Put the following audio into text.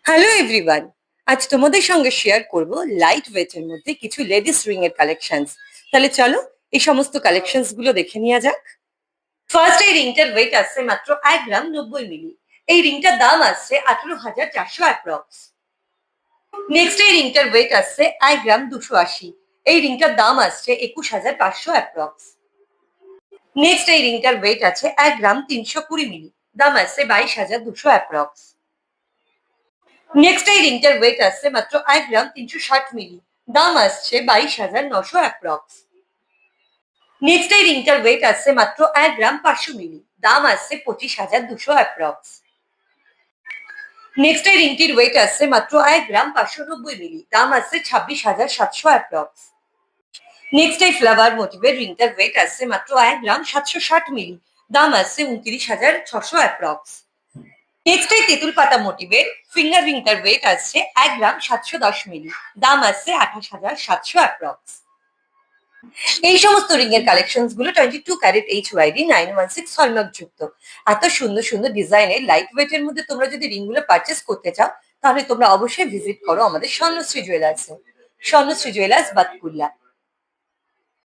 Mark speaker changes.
Speaker 1: Hello everyone. আজ তোমাদের সঙ্গে শেয়ার করব লাইট ওয়েটের মধ্যে কিছু লেডিস রিং এর কালেকশনস। তাহলে চলো এই সমস্ত কালেকশনস গুলো দেখে নেওয়া যাক। ফার্স্ট এই রিংটার ওয়েট আসছে মাত্র 1 গ্রাম 90 মিলি। এই রিংটার দাম আসছে 18,400 অ্যাপ্রক্স। নেক্সট এই রিংটার ওয়েট আসছে 1 গ্রাম 280। এই রিংটার দাম আসছে 21,500 অ্যাপ্রক্স। নেক্সট এই রিংটার ওয়েট আছে 1 গ্রাম 320 মিলি। দাম আসছে 22,200 অ্যাপ্রক্স। নেক্সট এই রিংটার ওয়েট আসছে মাত্র 1 গ্রাম 360 মিলি। দাম আসছে 22,900 অ্যাপ্রক্স। নেক্সট এই রিংটার ওয়েট আসছে মাত্র 1 গ্রাম 500 মিলি। দাম আসছে 25,200 অ্যাপ্রক্স। নেক্সট এই রিংটির ওয়েট আসছে মাত্র 1 গ্রাম 590 মিলি। দাম আসছে 26,700 অ্যাপ্রক্স। নেক্সট এই ফ্লাওয়ার মোটিভের রিংটার ওয়েট আসছে মাত্র 1 গ্রাম 760 মিলি। দাম আসছে 29,600 অ্যাপ্রক্স। নেক্সট এই তেঁতুল পাতা মোটিভের ফিঙ্গার রিংটার ওয়েট আসছে 1 গ্রাম 710 মিলি। দাম আসছে 28,700 অ্যাপ্রক্স। এই সমস্ত রিং এর কালেকশন গুলো 22 ক্যারেট HYD 916 হলমার্ক যুক্ত। এত সুন্দর সুন্দর ডিজাইনের লাইট ওয়েট এর মধ্যে তোমরা যদি রিং গুলো পারচেস করতে চাও, তাহলে তোমরা অবশ্যই ভিজিট করো আমাদের স্বর্ণশ্রী জুয়েলার্স, স্বর্ণশ্রী জুয়েলার্স, বাতকুল্লা।